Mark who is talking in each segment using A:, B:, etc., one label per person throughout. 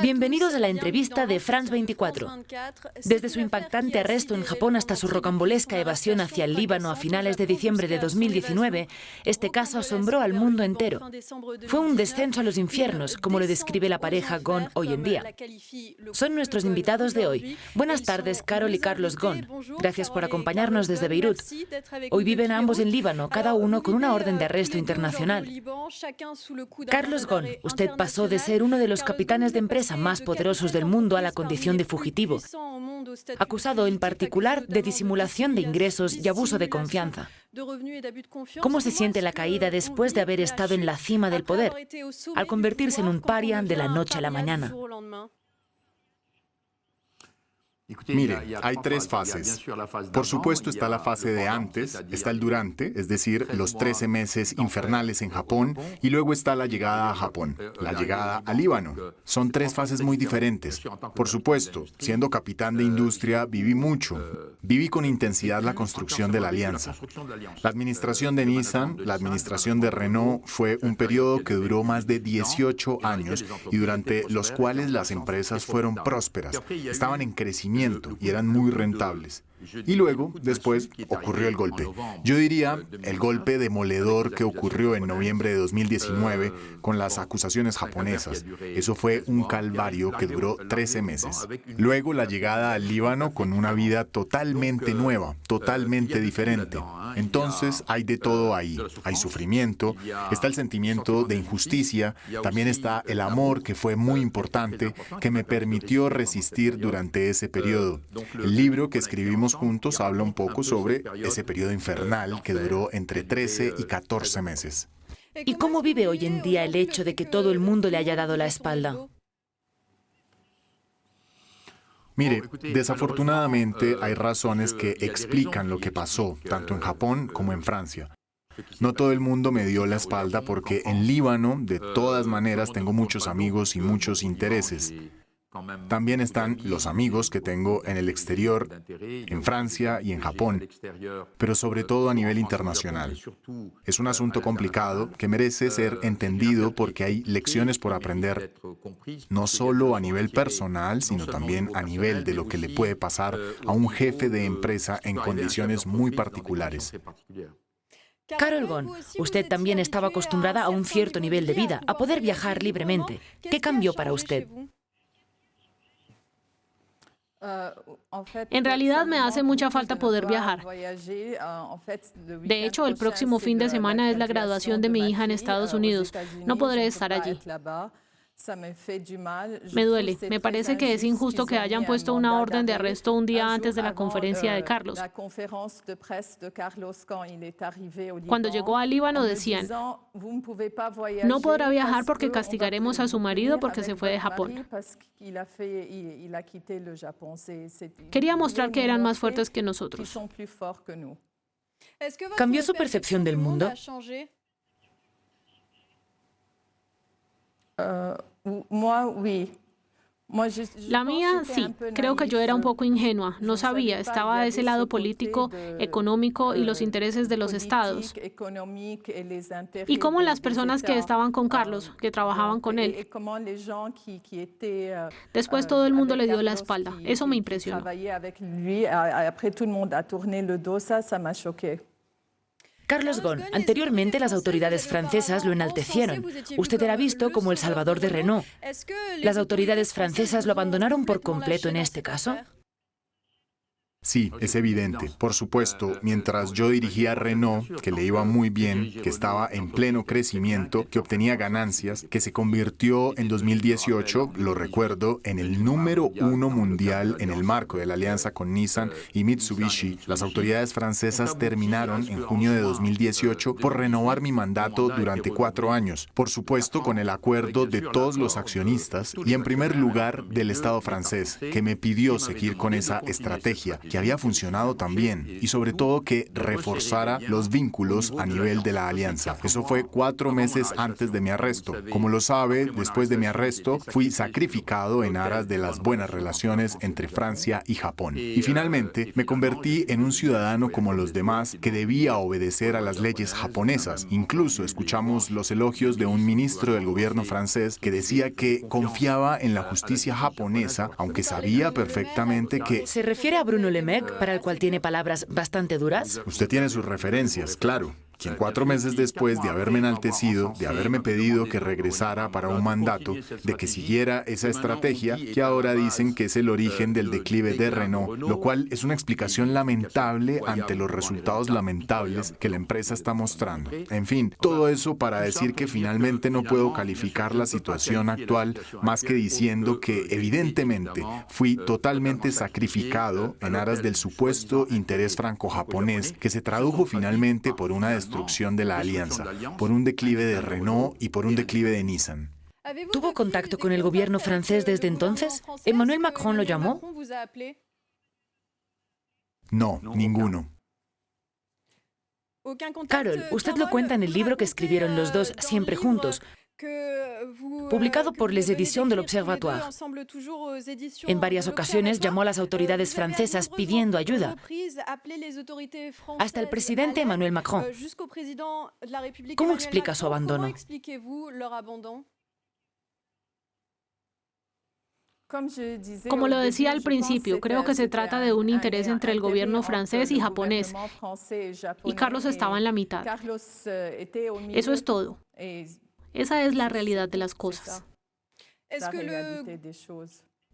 A: Bienvenidos a la entrevista de France 24. Desde su impactante arresto en Japón hasta su rocambolesca evasión hacia el Líbano a finales de diciembre de 2019, este caso asombró al mundo entero. Fue un descenso a los infiernos, como lo describe la pareja Ghosn hoy en día. Son nuestros invitados de hoy. Buenas tardes, Carol y Carlos Ghosn. Gracias por acompañarnos desde Beirut. Hoy viven ambos en Líbano, cada uno con una orden de arresto internacional. Carlos Ghosn, usted pasó de ser uno de los capitanes de empresa más poderosos del mundo a la condición de fugitivo, acusado en particular de disimulación de ingresos y abuso de confianza. ¿Cómo se siente la caída después de haber estado en la cima del poder, al convertirse en un paria de la noche a la mañana?
B: Mire, hay tres fases. Por supuesto está la fase de antes, está el durante, es decir, los 13 meses infernales en Japón, y luego está la llegada a Japón, la llegada al Líbano. Son tres fases muy diferentes. Por supuesto, siendo capitán de industria, viví mucho. Viví con intensidad la construcción de la alianza. La administración de Nissan, la administración de Renault fue un periodo que duró más de 18 años y durante los cuales las empresas fueron prósperas, estaban en crecimiento y eran muy rentables. Y luego, después, ocurrió el golpe. Yo diría el golpe demoledor que ocurrió en noviembre de 2019 con las acusaciones japonesas. Eso fue un calvario que duró 13 meses. Luego la llegada al Líbano con una vida totalmente nueva, totalmente diferente. Entonces hay de todo ahí. Hay sufrimiento, está el sentimiento de injusticia, también está el amor que fue muy importante, que me permitió resistir durante ese periodo. El libro que escribimos juntos habla un poco sobre ese periodo infernal que duró entre 13 y 14 meses.
A: ¿Y cómo vive hoy en día el hecho de que todo el mundo le haya dado la espalda?
B: Mire, desafortunadamente hay razones que explican lo que pasó, tanto en Japón como en Francia. No todo el mundo me dio la espalda porque en Líbano, de todas maneras, tengo muchos amigos y muchos intereses. También están los amigos que tengo en el exterior, en Francia y en Japón, pero sobre todo a nivel internacional. Es un asunto complicado que merece ser entendido porque hay lecciones por aprender, no solo a nivel personal, sino también a nivel de lo que le puede pasar a un jefe de empresa en condiciones muy particulares.
A: Carol Ghosn, usted también estaba acostumbrada a un cierto nivel de vida, a poder viajar libremente. ¿Qué cambió para usted?
C: En realidad me hace mucha falta poder viajar. De hecho, el próximo fin de semana es la graduación de mi hija en Estados Unidos. No podré estar allí. Me duele. Me parece que es injusto que hayan puesto una orden de arresto un día antes de la conferencia de Carlos. Cuando llegó al Líbano decían, no podrá viajar porque castigaremos a su marido porque se fue de Japón. Quería mostrar que eran más fuertes que nosotros.
A: ¿Cambió su percepción del mundo?
C: La mía, sí. Creo que yo era un poco ingenua. No sabía. Estaba de ese lado político, económico y los intereses de los estados. Y cómo las personas que estaban con Carlos, que trabajaban con él. Después todo el mundo le dio la espalda. Eso me impresionó.
A: Carlos Ghosn, anteriormente las autoridades francesas lo enaltecieron. Usted era visto como el salvador de Renault. ¿Las autoridades francesas lo abandonaron por completo en este caso?
B: Sí, es evidente. Por supuesto, mientras yo dirigía Renault, que le iba muy bien, que estaba en pleno crecimiento, que obtenía ganancias, que se convirtió en 2018, lo recuerdo, en el número 1 mundial en el marco de la alianza con Nissan y Mitsubishi, las autoridades francesas terminaron en junio de 2018 por renovar mi mandato durante 4 años. Por supuesto, con el acuerdo de todos los accionistas y en primer lugar del Estado francés, que me pidió seguir con esa estrategia. que había funcionado tan bien y sobre todo que reforzara los vínculos a nivel de la alianza. Eso fue 4 meses antes de mi arresto. Como lo sabe, después de mi arresto fui sacrificado en aras de las buenas relaciones entre Francia y Japón. Y finalmente me convertí en un ciudadano como los demás que debía obedecer a las leyes japonesas. Incluso escuchamos los elogios de un ministro del gobierno francés que decía que confiaba en la justicia japonesa, aunque sabía perfectamente que...
A: ¿Se refiere a Bruno Le Maire, para el cual tiene palabras bastante duras?
B: Usted tiene sus referencias, claro. Quien 4 meses después de haberme enaltecido, de haberme pedido que regresara para un mandato, de que siguiera esa estrategia, que ahora dicen que es el origen del declive de Renault, lo cual es una explicación lamentable ante los resultados lamentables que la empresa está mostrando. En fin, todo eso para decir que finalmente no puedo calificar la situación actual más que diciendo que evidentemente fui totalmente sacrificado en aras del supuesto interés franco-japonés que se tradujo finalmente por una destrucción de la alianza, por un declive de Renault y por un declive de Nissan.
A: ¿Tuvo contacto con el gobierno francés desde entonces? ¿Emmanuel Macron lo llamó?
B: No, ninguno.
A: Carol, usted lo cuenta en el libro que escribieron los dos siempre juntos, publicado por Les Éditions de l'Observatoire. En varias ocasiones llamó a las autoridades francesas pidiendo ayuda, hasta el presidente Emmanuel Macron. ¿Cómo explica su abandono?
C: Como lo decía al principio, creo que se trata de un interés entre el gobierno francés y japonés, y Carlos estaba en la mitad. Eso es todo. Esa es la realidad de las cosas.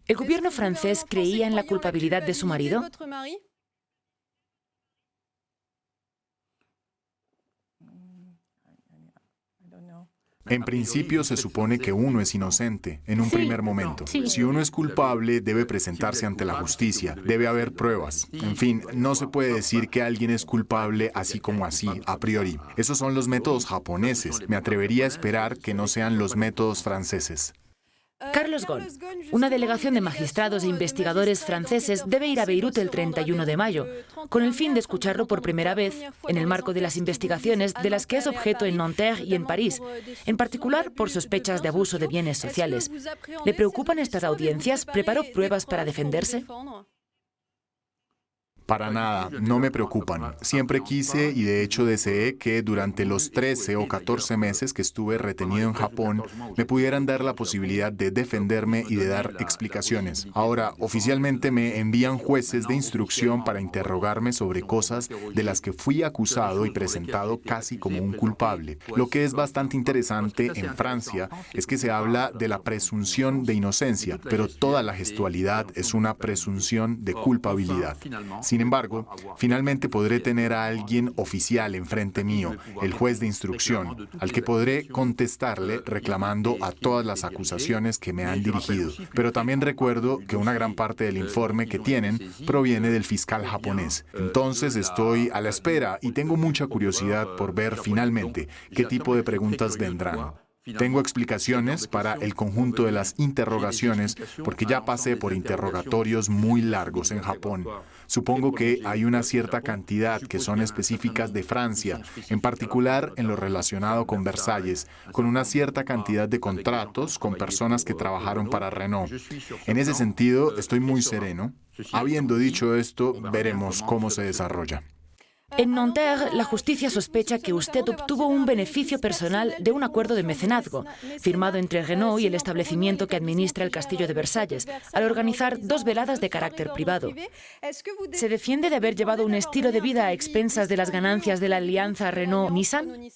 A: ¿El gobierno francés creía en la culpabilidad de su marido?
B: En principio se supone que uno es inocente en un primer momento.
C: Sí.
B: Si uno es culpable, debe presentarse ante la justicia, debe haber pruebas. En fin, no se puede decir que alguien es culpable así como así, a priori. Esos son los métodos japoneses. Me atrevería a esperar que no sean los métodos franceses.
A: Carlos Ghosn, una delegación de magistrados e investigadores franceses debe ir a Beirut el 31 de mayo, con el fin de escucharlo por primera vez en el marco de las investigaciones de las que es objeto en Nanterre y en París, en particular por sospechas de abuso de bienes sociales. ¿Le preocupan estas audiencias? ¿Preparó pruebas para defenderse?
B: Para nada, no me preocupan. Siempre quise y de hecho deseé que durante los 13 o 14 meses que estuve retenido en Japón me pudieran dar la posibilidad de defenderme y de dar explicaciones. Ahora, oficialmente me envían jueces de instrucción para interrogarme sobre cosas de las que fui acusado y presentado casi como un culpable. Lo que es bastante interesante en Francia es que se habla de la presunción de inocencia, pero toda la gestualidad es una presunción de culpabilidad. Sin embargo, finalmente podré tener a alguien oficial enfrente mío, el juez de instrucción, al que podré contestarle reclamando a todas las acusaciones que me han dirigido. Pero también recuerdo que una gran parte del informe que tienen proviene del fiscal japonés. Entonces estoy a la espera y tengo mucha curiosidad por ver finalmente qué tipo de preguntas vendrán. Tengo explicaciones para el conjunto de las interrogaciones porque ya pasé por interrogatorios muy largos en Japón. Supongo que hay una cierta cantidad que son específicas de Francia, en particular en lo relacionado con Versalles, con una cierta cantidad de contratos con personas que trabajaron para Renault. En ese sentido, estoy muy sereno. Habiendo dicho esto, veremos cómo se desarrolla.
A: En Nanterre, la justicia sospecha que usted obtuvo un beneficio personal de un acuerdo de mecenazgo, firmado entre Renault y el establecimiento que administra el Castillo de Versalles, al organizar 2 veladas de carácter privado. ¿Se defiende de haber llevado un estilo de vida a expensas de las ganancias de la alianza Renault-Nissan?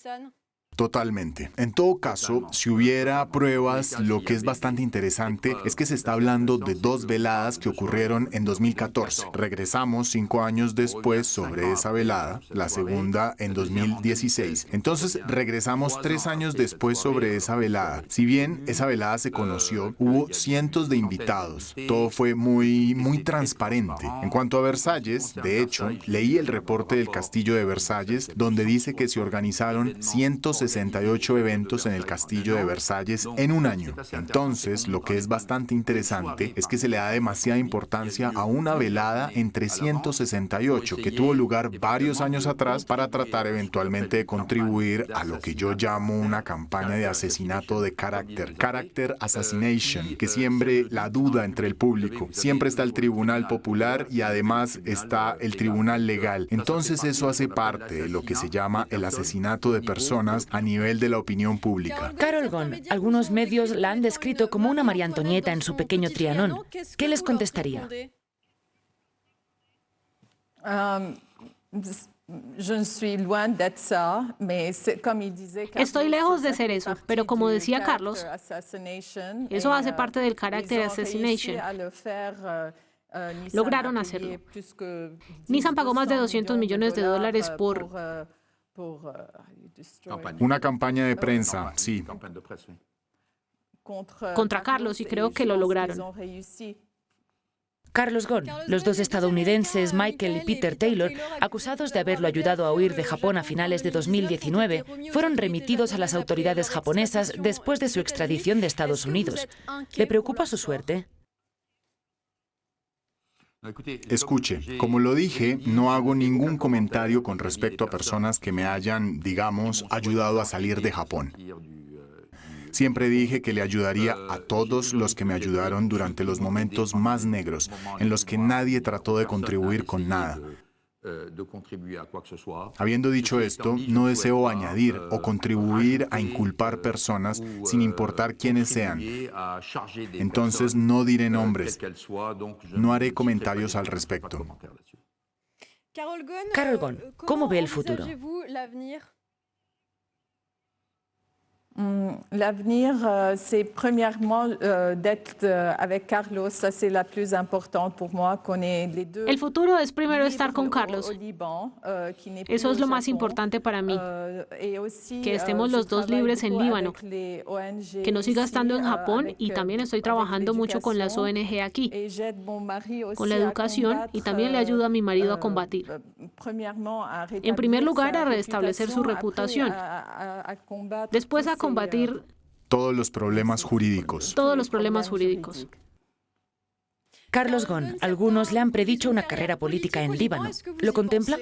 B: Totalmente. En todo caso, si hubiera pruebas, lo que es bastante interesante es que se está hablando de 2 veladas que ocurrieron en 2014. Regresamos 5 años después sobre esa velada, la segunda en 2016. Entonces regresamos 3 años después sobre esa velada. Si bien esa velada se conoció, hubo cientos de invitados. Todo fue muy transparente. En cuanto a Versalles, de hecho, leí el reporte del Castillo de Versalles, donde dice que se organizaron 160 168 eventos en el Castillo de Versalles en un año. Entonces, lo que es bastante interesante es que se le da demasiada importancia a una velada en 368 que tuvo lugar varios años atrás para tratar eventualmente de contribuir a lo que yo llamo una campaña de asesinato de carácter, character assassination, que siembre la duda entre el público. Siempre está el Tribunal Popular y además está el Tribunal Legal. Entonces eso hace parte de lo que se llama el asesinato de personas a nivel de la opinión pública.
A: Carol Ghosn, algunos medios la han descrito como una María Antonieta en su pequeño Trianon. ¿Qué les contestaría?
C: Estoy lejos de ser eso, pero como decía Carlos, eso hace parte del character assassination. Lograron hacerlo. Nissan pagó más de $200 millones por...
B: Una campaña de prensa, sí.
C: Contra Carlos, y creo que lo lograron.
A: Carlos Ghosn, los dos estadounidenses Michael y Peter Taylor, acusados de haberlo ayudado a huir de Japón a finales de 2019, fueron remitidos a las autoridades japonesas después de su extradición de Estados Unidos. ¿Le preocupa su suerte?
B: Escuche, como lo dije, no hago ningún comentario con respecto a personas que me hayan, digamos, ayudado a salir de Japón. Siempre dije que le ayudaría a todos los que me ayudaron durante los momentos más negros, en los que nadie trató de contribuir con nada. Habiendo dicho esto, no deseo añadir o contribuir a inculpar personas sin importar quiénes sean. Entonces no diré nombres. No haré comentarios al respecto.
A: Carol Ghosn, ¿cómo ve el futuro?
D: L'avenir, c'est premièrement d'être avec Carlos. Ça, c'est la plus importante pour moi. Qu'on ait les deux.
C: El futuro es primero estar con Carlos. Eso es lo más importante para mí. Que estemos los dos libres en Líbano. Que no siga estando en Japón, y también estoy trabajando mucho con las ONG aquí. Con la educación, y también le ayudo a mi marido a combatir. En primer lugar, a restablecer su reputación. Después a combatir
B: todos los problemas jurídicos.
A: Carlos Ghosn, algunos le han predicho una carrera política en Líbano. ¿Lo contempla?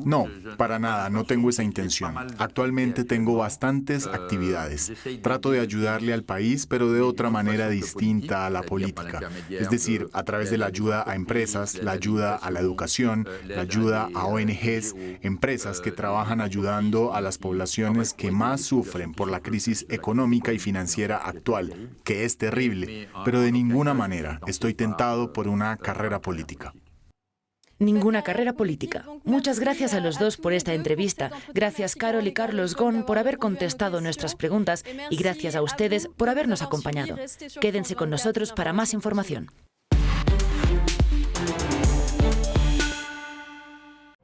B: No, para nada, no tengo esa intención. Actualmente tengo bastantes actividades. Trato de ayudarle al país, pero de otra manera distinta a la política. Es decir, a través de la ayuda a empresas, la ayuda a la educación, la ayuda a ONGs, empresas que trabajan ayudando a las poblaciones que más sufren por la crisis económica y financiera actual, que es terrible, pero de ninguna manera estoy tentado por una carrera política.
A: Ninguna carrera política. Muchas gracias a los dos por esta entrevista. Gracias Carol y Carlos Ghosn por haber contestado nuestras preguntas y gracias a ustedes por habernos acompañado. Quédense con nosotros para más información.